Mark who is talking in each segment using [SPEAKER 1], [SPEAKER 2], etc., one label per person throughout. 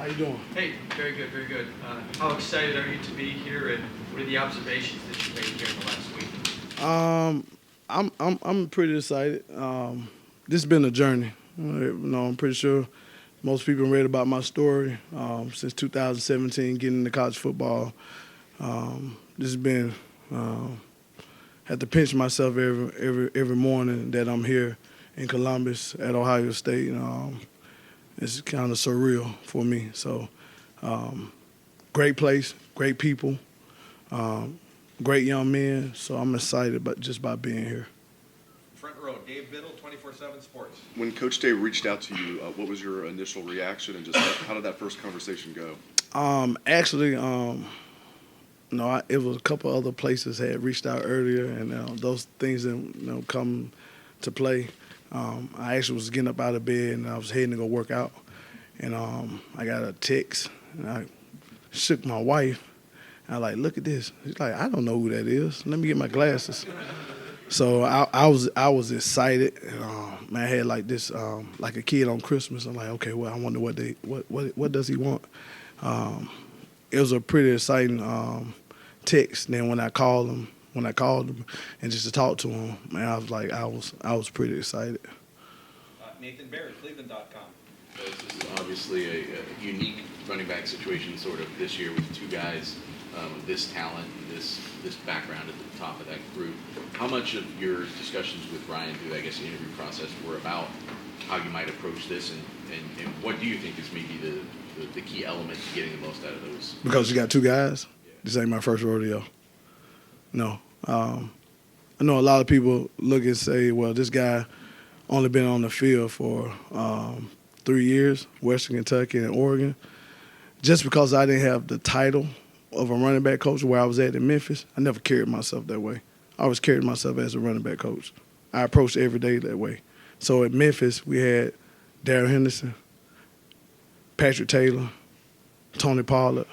[SPEAKER 1] How you doing?
[SPEAKER 2] Hey, very good, very good. How excited are you to be here, and what are the observations that you made here in the last week?
[SPEAKER 1] I'm pretty excited. This has been a journey. I'm pretty sure most people read about my story since 2017, getting into college football. This has been had to pinch myself every morning that I'm here in Columbus at Ohio State. It's kind of surreal for me. So, great place, great people, great young men. So I'm excited just by being here.
[SPEAKER 3] Front row, Dave Biddle, 24/7 Sports.
[SPEAKER 4] When Coach Day reached out to you, what was your initial reaction, and just how did that first conversation go?
[SPEAKER 1] No, it was a couple other places had reached out earlier, and those things didn't come to play. I actually was getting up out of bed, and I was heading to go work out, and I got a text, and I shook my wife. And I like, look at this. She's like, I don't know who that is. Let me get my glasses. So I was excited. And, man, I had like this, like a kid on Christmas. I'm like, okay, well, I wonder what does he want? It was a pretty exciting text. Then when I called him, and just to talk to him, man, I was like, I was pretty excited.
[SPEAKER 3] Nathan Barry, Cleveland.com.
[SPEAKER 5] So this is obviously a unique running back situation sort of this year with two guys with this talent and this background at the top of that group. How much of your discussions with Ryan through, I guess, the interview process were about how you might approach this, and what do you think is maybe the key element to getting the most out of those?
[SPEAKER 1] Because you got two guys? Yeah. This ain't my first rodeo. No. I know a lot of people look and say, well, this guy only been on the field for 3 years, Western Kentucky and Oregon. Just because I didn't have the title of a running back coach where I was at in Memphis, I never carried myself that way. I always carried myself as a running back coach. I approached every day that way. So at Memphis, we had Darrell Henderson, Patrick Taylor, Tony Pollard,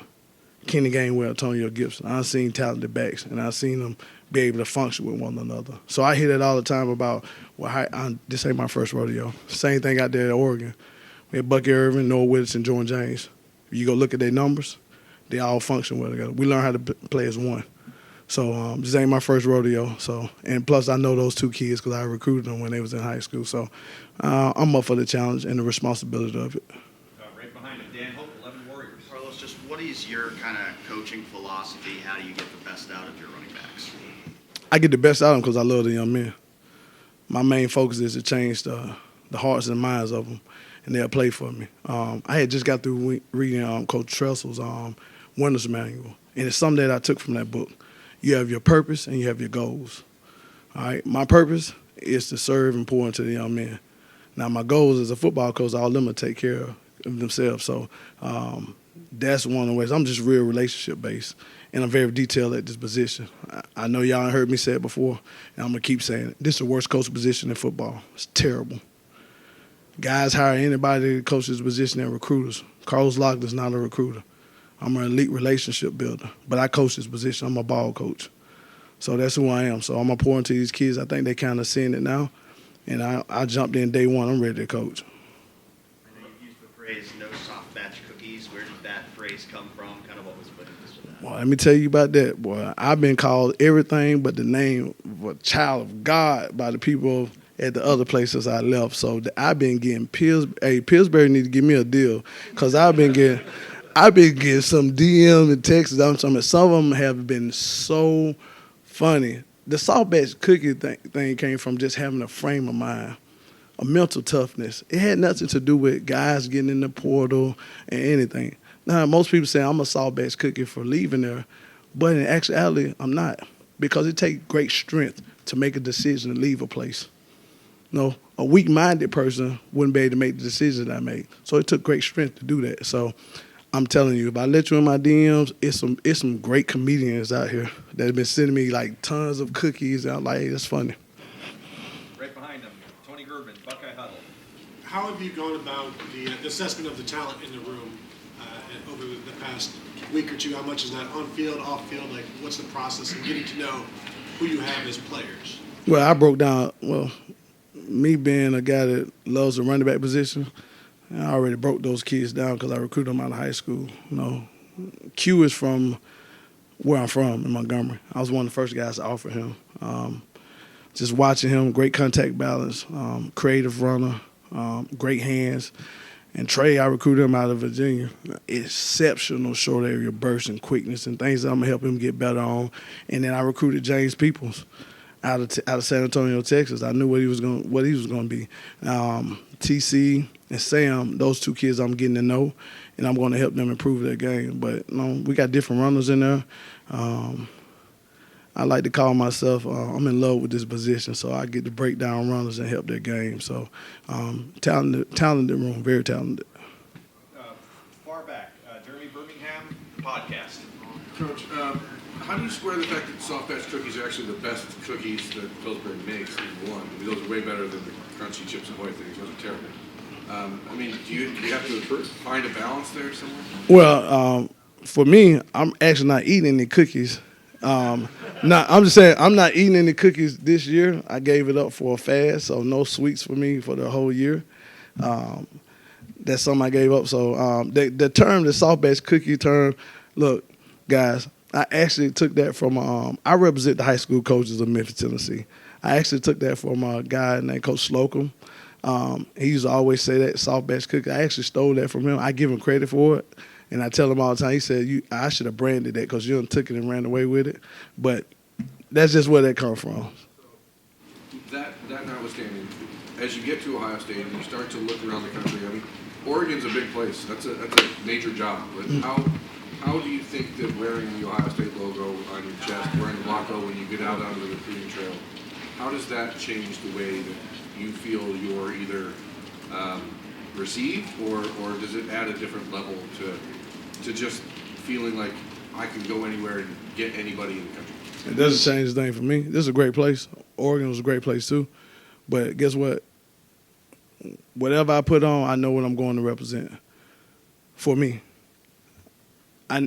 [SPEAKER 1] Kenny Gainwell, Antonio Gibson. I've seen talented backs, and I've seen them be able to function with one another. So I hear that all the time about, well, this ain't my first rodeo. Same thing out there at Oregon. We had Bucky Irvin, Noah Whittington, Jordan James. If you go look at their numbers, they all function well together. We learn how to play as one. So this ain't my first rodeo. So, and plus I know those two kids because I recruited them when they was in high school. So I'm up for the challenge and the responsibility of it.
[SPEAKER 3] Right behind him, Dan Hope, 11 Warriors.
[SPEAKER 6] Carlos, just what is your kind of coaching philosophy? How do you get the best out of your running backs?
[SPEAKER 1] I get the best out of them because I love the young men. My main focus is to change the hearts and minds of them, and they'll play for me. I had just got through reading Coach Tressel's Winner's Manual, and it's something that I took from that book. You have your purpose and you have your goals. All right, my purpose is to serve and pour into the young men. Now, my goals as a football coach, all of them will take care of themselves. So that's one of the ways. I'm just real relationship-based, and I'm very detailed at this position. I know y'all heard me say it before, and I'm going to keep saying it. This is the worst coach position in football. It's terrible. Guys hire anybody to coach this position and recruiters. Carlos Locklyn is not a recruiter. I'm an elite relationship builder, but I coach this position. I'm a ball coach. So that's who I am. So I'm going to pour into these kids. I think they kind of seeing it now, and I jumped in day one. I'm ready to coach.
[SPEAKER 6] I know you've used the phrase no soft batch cookies. Where did that phrase come from? Kind of what was put into that?
[SPEAKER 1] Well, let me tell you about that, boy. I've been called everything but the name of a child of God by the people at the other places I left. So I've been getting Pillsbury need to give me a deal because I've been getting some DMs and texts. Some of them have been so funny. The soft batch cookie thing came from just having a frame of mind, a mental toughness. It had nothing to do with guys getting in the portal and anything. Now, most people say I'm a soft batch cookie for leaving there, but in actuality, I'm not, because it takes great strength to make a decision to leave a place. No, a weak-minded person wouldn't be able to make the decisions I made. So it took great strength to do that. So I'm telling you, if I let you in my DMs, it's some great comedians out here that have been sending me like tons of cookies. And I'm like, hey, that's funny.
[SPEAKER 3] Right behind him, Tony Gerben, Buckeye Huddle.
[SPEAKER 7] How have you gone about the assessment of the talent in the room over the past week or two? How much is that on field, off field? Like, what's the process of getting to know who you have as players?
[SPEAKER 1] Well, I broke down, me being a guy that loves the running back position, And I already broke those kids down because I recruited them out of high school. Q is from where I'm from in Montgomery. I was one of the first guys to offer him. Just watching him, great contact balance, creative runner, great hands. And Trey, I recruited him out of Virginia. Exceptional short area burst and quickness and things that I'm going to help him get better on. And then I recruited James Peoples out of San Antonio, Texas. I knew what he was going to be. TC and Sam, those two kids I'm getting to know, and I'm going to help them improve their game. But we got different runners in there. I like to call myself, I'm in love with this position, so I get to break down runners and help their game. So talented room, very talented.
[SPEAKER 3] Far back, Jeremy Birmingham, podcast.
[SPEAKER 8] Coach, how do you square the fact that soft batch cookies are actually the best cookies that Pillsbury makes? One, I mean, those are way better than the crunchy Chips Ahoy things. Those are terrible. Do you have to find a balance there somewhere?
[SPEAKER 1] Well, for me, I'm actually not eating any cookies. I'm just saying I'm not eating any cookies this year. I gave it up for a fast, so no sweets for me for the whole year. That's something I gave up. So the soft batch cookie term, look, guys, I actually took that from I represent the high school coaches of Memphis, Tennessee. I actually took that from a guy named Coach Locklyn. He used to always say that, soft batch cookie. I actually stole that from him. I give him credit for it. And I tell him all the time, he said, I should have branded that because you done took it and ran away with it. But that's just where that comes from.
[SPEAKER 8] That notwithstanding, as you get to Ohio State and you start to look around the country, I mean, Oregon's a big place. That's a major job. But how do you think that wearing the Ohio State logo on your chest, wearing the Waco when you get out onto the recruiting trail, how does that change the way that you feel you're either received, or does it add a different level to just feeling like I can go anywhere and get anybody in the country?
[SPEAKER 1] It doesn't change the thing for me. This is a great place. Oregon was a great place too. But guess what? Whatever I put on, I know what I'm going to represent. For me, I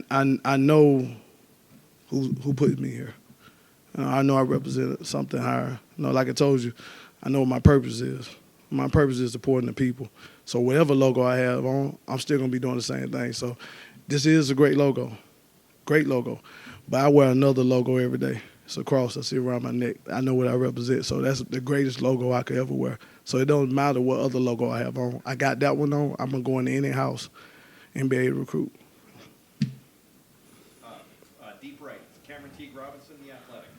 [SPEAKER 1] know who put me here. I know I represent something higher. Like I told you, I know what my purpose is. My purpose is supporting the people. So whatever logo I have on, I'm still going to be doing the same thing. So this is a great logo. But I wear another logo every day. It's a cross I see around my neck. I know what I represent. So that's the greatest logo I could ever wear. So it don't matter what other logo I have on. I got that one on. I'm going to go into any house and be able to recruit.
[SPEAKER 3] Deep right, Cameron Teague Robinson, The Athletic.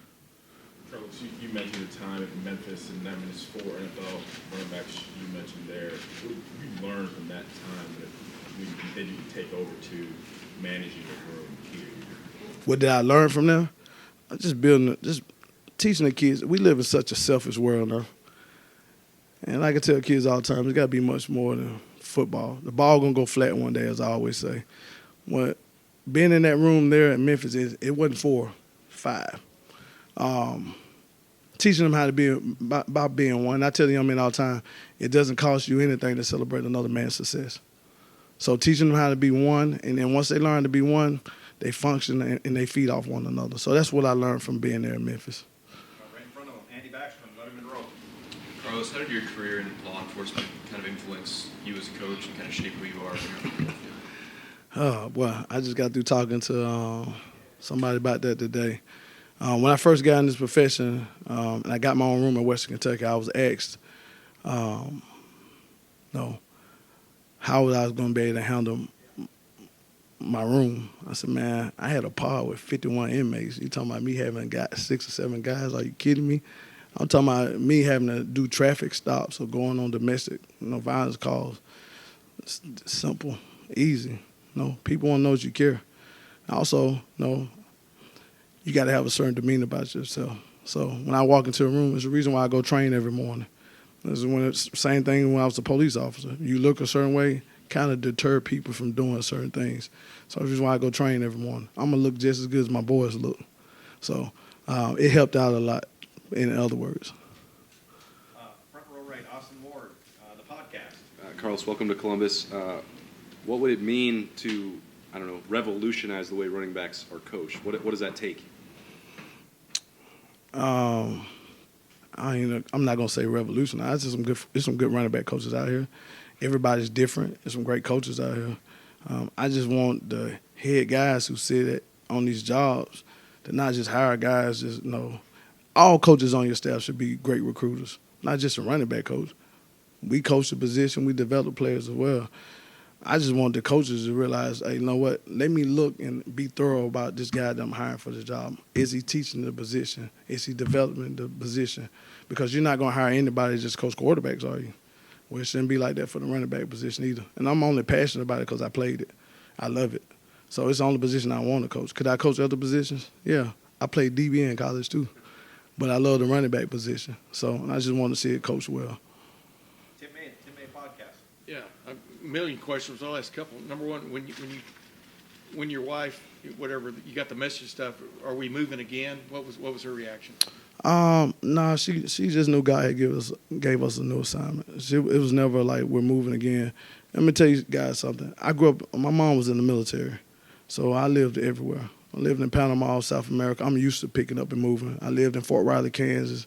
[SPEAKER 9] Coach, you mentioned the time at Memphis and then it's 4 NFL running backs you mentioned there. What did you learn from that time that you could take over to managing the room here?
[SPEAKER 1] What did I learn from them? Just teaching the kids. We live in such a selfish world now. And like I tell kids all the time, it's got to be much more than football. The ball going to go flat one day, as I always say. Being in that room there at Memphis, it wasn't 4, 5. Teaching them how to be about being one. I tell the young men all the time, it doesn't cost you anything to celebrate another man's success. So teaching them how to be one, and then once they learn to be one, they function and they feed off one another. So that's what I learned from being there in Memphis.
[SPEAKER 3] Right in front of him, Andy Backstrom, Letterman Row.
[SPEAKER 2] Carlos, how did your career in law enforcement kind of influence you as a coach and kind of shape who you are when you're on the field?
[SPEAKER 1] Oh, boy, I just got through talking to somebody about that today. When I first got in this profession, and I got my own room in Western Kentucky, I was asked, how I was going to be able to handle my room. I said, man, I had a pod with 51 inmates. You talking about me having got 6 or 7 guys? Are you kidding me? I'm talking about me having to do traffic stops or going on domestic violence calls. It's simple, easy. People want to know that you care. Also, you got to have a certain demeanor about yourself. So when I walk into a room, it's the reason why I go train every morning. It's the same thing when I was a police officer. You look a certain way, kind of deter people from doing certain things. So that's the reason why I go train every morning. I'm going to look just as good as my boys look. So it helped out a lot, in other words.
[SPEAKER 3] Front row right, Austin Ward, the podcast.
[SPEAKER 4] Carlos, welcome to Columbus. What would it mean to, revolutionize the way running backs are coached? What does that take?
[SPEAKER 1] I'm not gonna say revolutionize. There's some good running back coaches out here, everybody's different. There's some great coaches out here. I just want the head guys who sit on these jobs to not just hire guys. Just all coaches on your staff should be great recruiters, not just a running back coach. We coach the position. We develop players as well. I just want the coaches to realize, hey, you know what? Let me look and be thorough about this guy that I'm hiring for the job. Is he teaching the position? Is he developing the position? Because you're not going to hire anybody to just coach quarterbacks, are you? Well, it shouldn't be like that for the running back position either. And I'm only passionate about it because I played it. I love it. So it's the only position I want to coach. Could I coach other positions? Yeah. I played DB in college too. But I love the running back position. So I just want to see it coached well.
[SPEAKER 3] Tim May podcast.
[SPEAKER 2] Yeah, a million questions. I'll ask a couple. Number one, when your wife, whatever, you got the message stuff, are we moving again? What was her reaction?
[SPEAKER 1] No, she just knew God had gave us a new assignment. It was never like we're moving again. Let me tell you guys something. I grew up, my mom was in the military, so I lived everywhere. I lived in Panama, South America. I'm used to picking up and moving. I lived in Fort Riley, Kansas.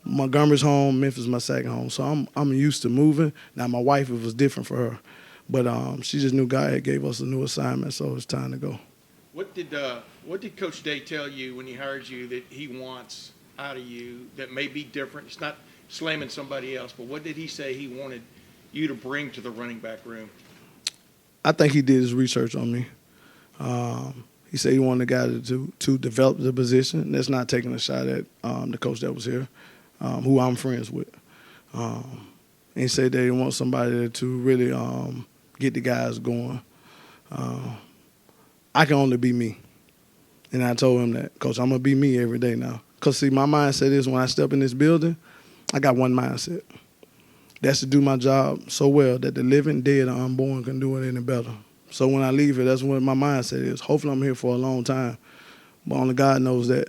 [SPEAKER 1] Montgomery's home, Memphis my second home. So I'm used to moving. Now my wife, it was different for her. But she just knew God had gave us a new assignment, so it's time to go.
[SPEAKER 2] What did Coach Day tell you when he hired you that he wants out of you that may be different? It's not slamming somebody else, but what did he say he wanted you to bring to the running back room?
[SPEAKER 1] I think he did his research on me. He said he wanted a guy to develop the position. That's not taking a shot at the coach that was here, who I'm friends with. And he said that he wants somebody to really get the guys going. I can only be me. And I told him that, Coach, I'm going to be me every day now. Because, see, my mindset is when I step in this building, I got one mindset. That's to do my job so well that the living, dead, or unborn can do it any better. So when I leave here, that's what my mindset is. Hopefully I'm here for a long time, but only God knows that.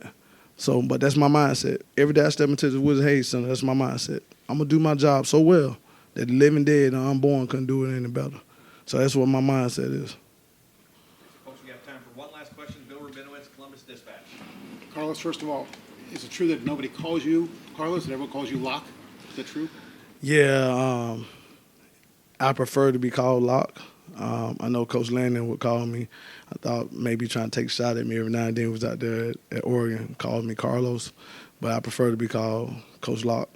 [SPEAKER 1] So, but that's my mindset. Every day I step into the Wizard Hayes Center, that's my mindset. I'm going to do my job so well that the living, dead, or unborn couldn't do it any better. So that's what my mindset is.
[SPEAKER 3] Folks, we have time for one last question. Bill Rabinowitz, Columbus Dispatch.
[SPEAKER 10] Carlos, first of all, is it true that nobody calls you Carlos and everyone calls you Lock? Is that true?
[SPEAKER 1] Yeah, I prefer to be called Lock. I know Coach Landon would call me. I thought maybe trying to take a shot at me every now and then. He was out there at Oregon, called me Carlos. But I prefer to be called Coach Lock,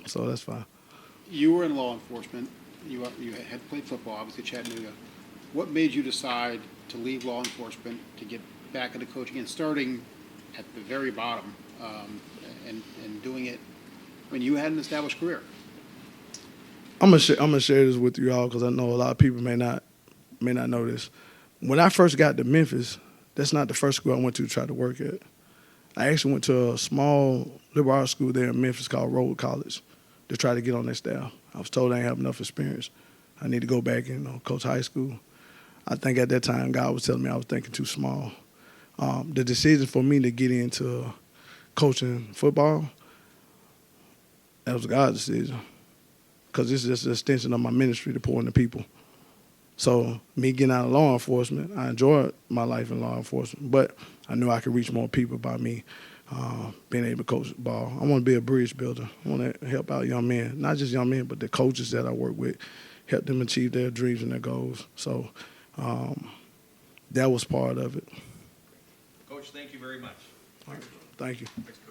[SPEAKER 1] so that's fine.
[SPEAKER 10] You were in law enforcement. You had played football, obviously, Chattanooga. What made you decide to leave law enforcement to get back into coaching and starting at the very bottom and doing it when you had an established career?
[SPEAKER 1] I'm gonna share this with you all because I know a lot of people may not know this. When I first got to Memphis, that's not the first school I went to try to work at. I actually went to a small liberal arts school there in Memphis called Road College to try to get on their staff. I was told I didn't have enough experience. I need to go back and coach high school. I think at that time God was telling me I was thinking too small. The decision for me to get into coaching football, that was God's decision. Because it's just an extension of my ministry to pour into people. So me getting out of law enforcement, I enjoyed my life in law enforcement, but I knew I could reach more people by me being able to coach ball. I want to be a bridge builder. I want to help out young men, not just young men, but the coaches that I work with, help them achieve their dreams and their goals. So that was part of it.
[SPEAKER 3] Coach, thank you very much.
[SPEAKER 1] All right. Thank you.
[SPEAKER 3] Thanks, Coach.